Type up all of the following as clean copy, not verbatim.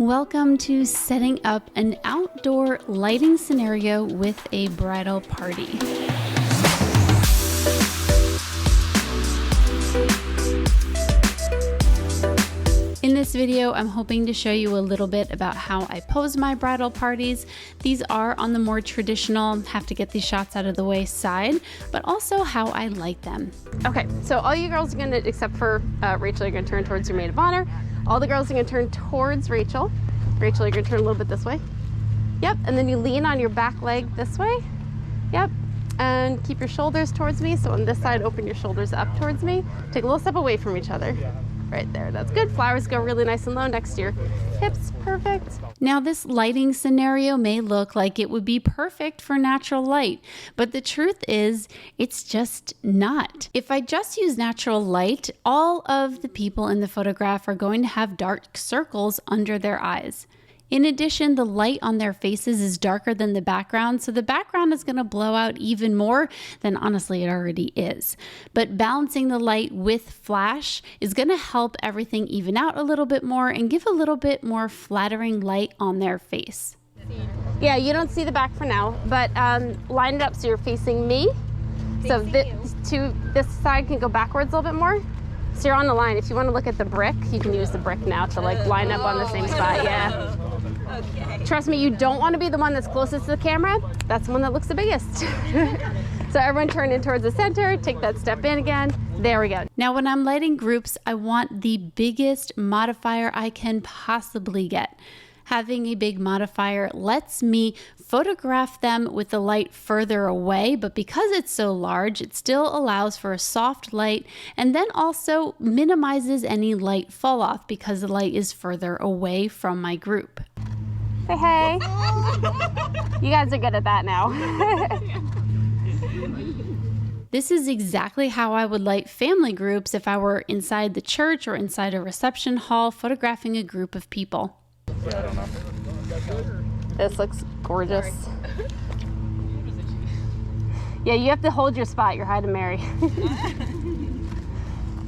Welcome to setting up an outdoor lighting scenario with a bridal party. In this video, I'm hoping to show you a little bit about how I pose my bridal parties. These are on the more traditional, have to get these shots out of the way side, but also how I light them. Okay, so all you girls are gonna, except for Rachel, you're gonna turn towards your maid of honor. All the girls are gonna turn towards Rachel. Rachel, you're gonna turn a little bit this way. Yep, and then you lean on your back leg this way. Yep, and keep your shoulders towards me. So on this side, open your shoulders up towards me. Take a little step away from each other. Right there, that's good. Flowers go really nice and low next to your hips, perfect. Now this lighting scenario may look like it would be perfect for natural light, but the truth is it's just not. If I just use natural light, all of the people in the photograph are going to have dark circles under their eyes. In addition, the light on their faces is darker than the background, so the background is going to blow out even more than honestly it already is. But balancing the light with flash is going to help everything even out a little bit more and give a little bit more flattering light on their face. Yeah, you don't see the back for now, but line it up so you're facing me. So this side can go backwards a little bit more. So you're on the line. If you want to look at the brick, you can use the brick now to like line up on the same spot. Yeah. Okay. Trust me, you don't want to be the one that's closest to the camera. That's the one that looks the biggest. So everyone turn in towards the center, take that step in again. There we go. Now when I'm lighting groups, I want the biggest modifier I can possibly get. Having a big modifier lets me photograph them with the light further away, but because it's so large, it still allows for a soft light and then also minimizes any light fall off because the light is further away from my group. Say hey. You guys are good at that now. This is exactly how I would light family groups if I were inside the church or inside a reception hall photographing a group of people. This looks gorgeous. Yeah, you have to hold your spot. You're hiding Mary.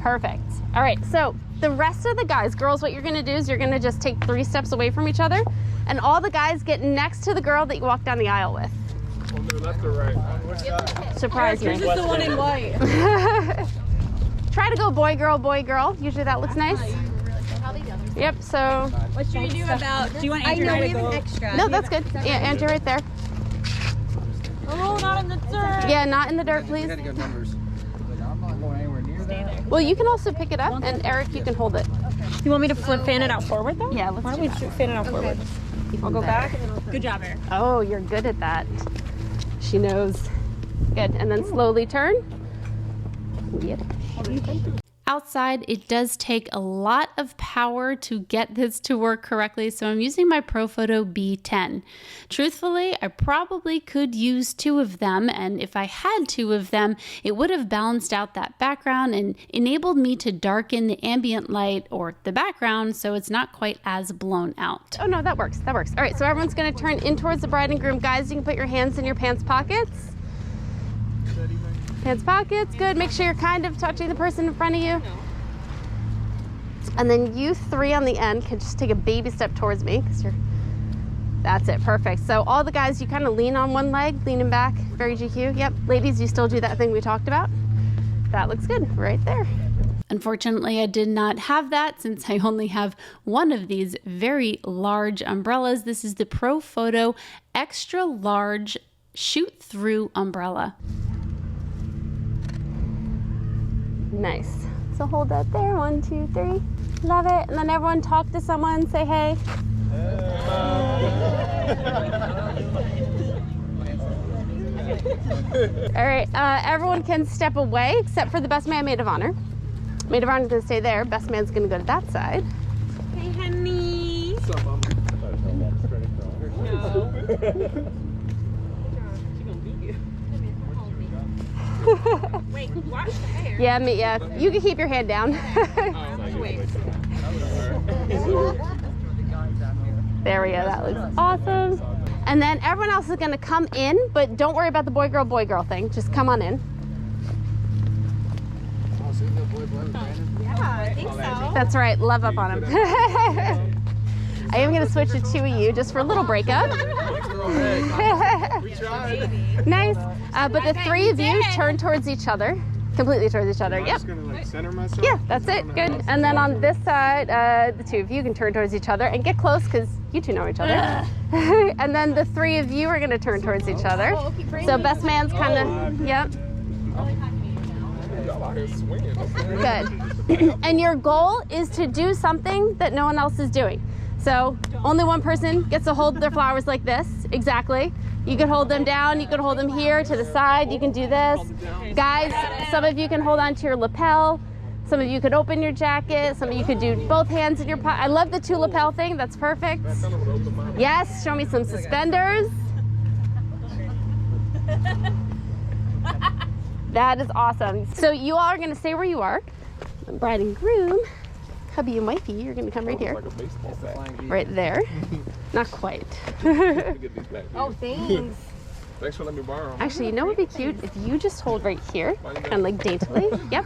Perfect. All right, so the rest of the guys, girls, what you're gonna do is you're gonna just take 3 steps away from each other, and all the guys get next to the girl that you walk down the aisle with. On the left or right? On which side? Surprise me. Yours is the one in white. Try to go boy, girl. Usually that looks nice. Yep, so. What should we do about, do you want Andrew to go? Extra. No, that's good. Yeah, Andrew right there. Oh, not in the dirt. Yeah, not in the dirt, please. I'm not going anywhere near that. Well, you can also pick it up, and Eric, you can hold it. You want me to fan it out forward though? Yeah, let's Why don't do we that. fan it out forward? I'll go back. Good job, Eric. Oh, you're good at that. She knows. Good, and then slowly turn. Yep. Outside, it does take a lot of power to get this to work correctly, so I'm using my Profoto B10. Truthfully, I probably could use 2 of them, and if I had 2 of them, it would have balanced out that background and enabled me to darken the ambient light or the background so it's not quite as blown out. Oh no, that works, that works. All right, so everyone's gonna turn in towards the bride and groom. Guys, you can put your hands in your pants pockets. Pants pockets, good. Make sure you're kind of touching the person in front of you. And then you 3 on the end can just take a baby step towards me. That's it, perfect. So all the guys, you kind of lean on one leg, leaning back, very GQ. Yep, ladies, you still do that thing we talked about. That looks good, right there. Unfortunately, I did not have that since I only have one of these very large umbrellas. This is the Profoto Extra Large Shoot Through Umbrella. Nice. So hold that there. 1, 2, 3. Love it. And then everyone talk to someone. Say hey. All right. Everyone can step away except for the best man, maid of honor. Maid of honor is going to stay there. Best man's going to go to that side. Hey, honey. What's up, Mama? No. Wait, wash the hair. Yeah, you can keep your hand down. There we go, that looks awesome. And then everyone else is gonna come in, but don't worry about the boy, girl thing. Just come on in. Yeah, I think so. That's right, love up on him. I am going to switch to two of you just for a little breakup. We tried. Nice. But the three of you turn towards each other. Completely towards each other. I'm Yep. just gonna like center myself. Yeah, that's it. Good. And then on this side, the two of you can turn towards each other and get close because you two know each other. And then the three of you are going to turn towards each other. So best man's kind of, yep. Y'all out here swinging. Good. And your goal is to do something that no one else is doing. So only one person gets to hold their flowers like this. Exactly. You could hold them down. You could hold them here to the side. You can do this. Guys, some of you can hold on to your lapel. Some of you could open your jacket. Some of you could do both hands in your pocket. I love the two lapel thing. That's perfect. Yes, show me some suspenders. That is awesome. So you all are going to stay where you are. Bride and groom, hubby and wifey, you're going to come right here. Like a baseball bat. Right there. Not quite. Get these back. Oh, thanks. Thanks for letting me borrow 'em. Actually, you know what would be cute? If you just hold right here, kind of like daintily. Yep.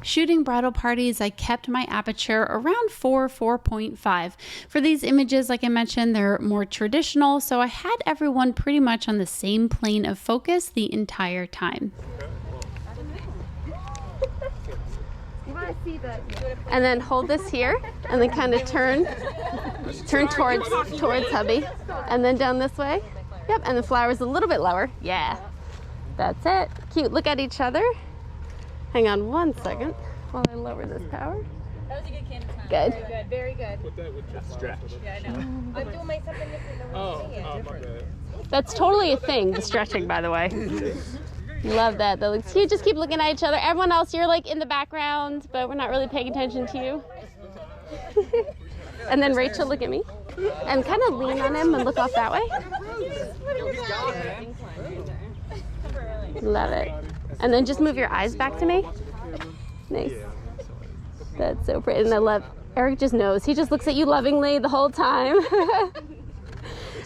Shooting bridal parties, I kept my aperture around 4.5. For these images, like I mentioned, they're more traditional, so I had everyone pretty much on the same plane of focus the entire time. And then hold this here, and then kind of turn towards hubby, and then down this way. Yep, and the flowers a little bit lower. Yeah, that's it. Cute. Look at each other. Hang on one second while I lower this power. That was a good camera time. Good. Very good. Very good. Put that with your stretch. Yeah, I know. I'm doing my something different. Oh, my bad. That's totally a thing, the stretching, by the way. Love that. That looks cute. Just keep looking at each other. Everyone else, you're like in the background, but we're not really paying attention to you. And then Rachel, look at me. And kind of lean on him and look off that way. Love it. And then just move your eyes back to me. Nice. That's so pretty. And I love, Eric just knows. He just looks at you lovingly the whole time.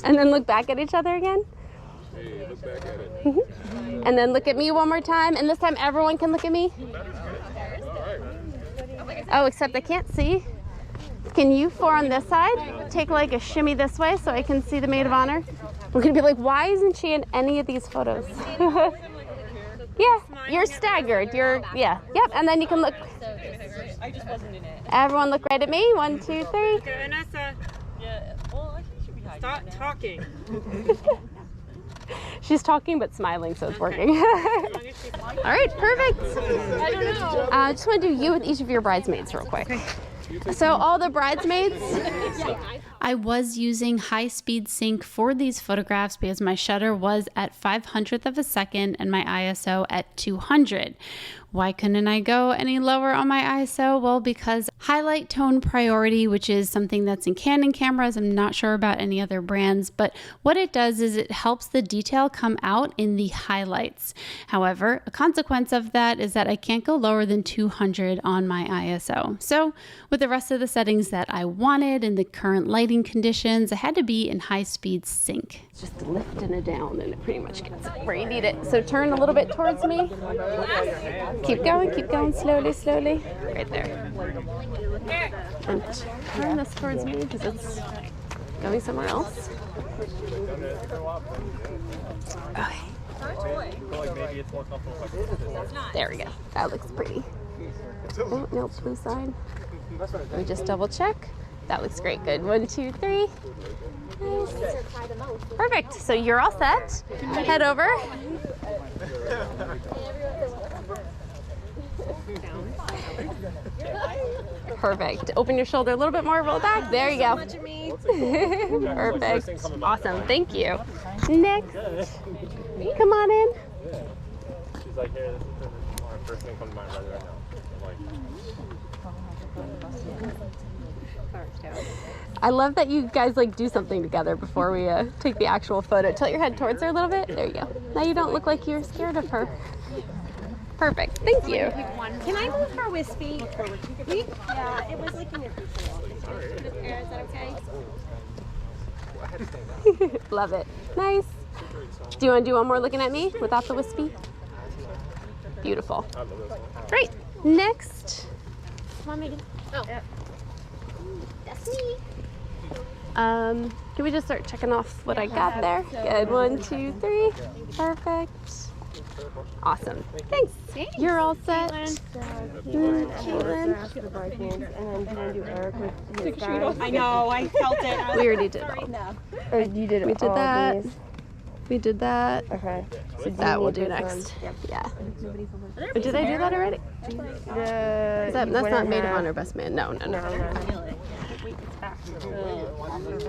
And then look back at each other again. Hey, look back at it. And then look at me one more time. And this time everyone can look at me. Oh, except I can't see. Can you four on this side take like a shimmy this way so I can see the maid of honor? We're gonna be like, why isn't she in any of these photos? Yeah, you're staggered. Yeah, yep. And then you can look. I just wasn't in it. Everyone look right at me. 1, 2, 3. Vanessa. Yeah. Well, I think you should be hiding. Stop talking. She's talking but smiling, so it's working. All right, perfect. I don't know. I just want to do you with each of your bridesmaids real quick. So all the bridesmaids. I was using high-speed sync for these photographs because my shutter was at 500th of a second and my ISO at 200. Why couldn't I go any lower on my ISO? Well, because highlight tone priority, which is something that's in Canon cameras, I'm not sure about any other brands, but what it does is it helps the detail come out in the highlights. However, a consequence of that is that I can't go lower than 200 on my ISO. So with the rest of the settings that I wanted and the current lighting conditions, I had to be in high-speed sync. It's just lifting it down and it pretty much gets it where you need it. So turn a little bit towards me. Keep going, slowly, slowly. Right there. And turn this towards me because it's going somewhere else. Okay. There we go. That looks pretty. Oh, no, blue side. Let me just double check. That looks great. Good. 1, 2, 3. Nice. Perfect. So you're all set. Head over. Perfect. Open your shoulder a little bit more. Roll back. There you go. Perfect. Awesome. Thank you. Next. Come on in. She's like, here, this is my first thing comes to mind right now. I love that you guys like do something together before we take the actual photo. Tilt your head towards her a little bit. There you go. Now you don't look like you're scared of her. Perfect. Thank you. Can I move her wispy? Yeah, it was licking your feet. Is that okay? Love it. Nice. Do you want to do one more looking at me without the wispy? Beautiful. Great. Next. Come on, Megan. Oh. That's me. Can we just start checking off what I got there? Good. 1, 2, 3. Perfect. Awesome. Thanks. You're all set. Caitlin. I know, I felt it. We already did all. You did We did that. these. We did that. Okay. So That we'll do next. Yeah. But did I do that already? That's not maid of honor, best man. No.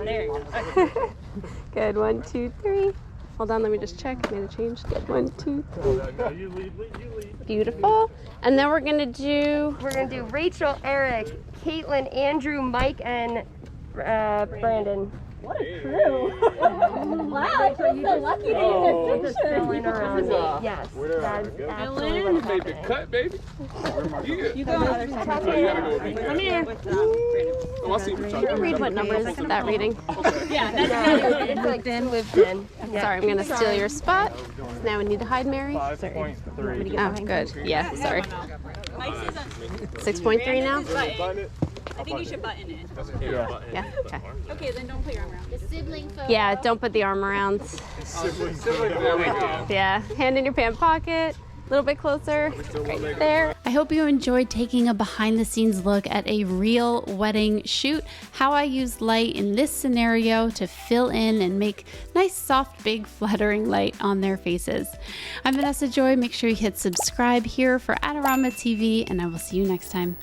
There you go. Good. 1, 2, 3. Hold on, let me just check. Made a change. Good. 1, 2, 3. You lead. Beautiful. And then we're gonna do. Rachel, Eric, Caitlin, Andrew, Mike, and Brandon. What a crew. Wow, I feel so lucky to get this picture. Yes. You made the cut, baby. You go on the other side. Oh, you gotta go over Come here. Oh, I see what you're Can you read what number is that reading? Yeah, that's It's like then lived in. Sorry, I'm gonna steal your spot. Now we need to hide Mary. 5.3. Oh, good. Yeah, sorry. Mike's is 6.3 now? I think you should button it. Yeah, okay. Okay, then don't put your arm around. The sibling photo. Yeah, don't put the arm around. There we go. Yeah, hand in your pant pocket. A little bit closer. Right there. I hope you enjoyed taking a behind the scenes look at a real wedding shoot, how I used light in this scenario to fill in and make nice, soft, big, flattering light on their faces. I'm Vanessa Joy. Make sure you hit subscribe here for Adorama TV, and I will see you next time.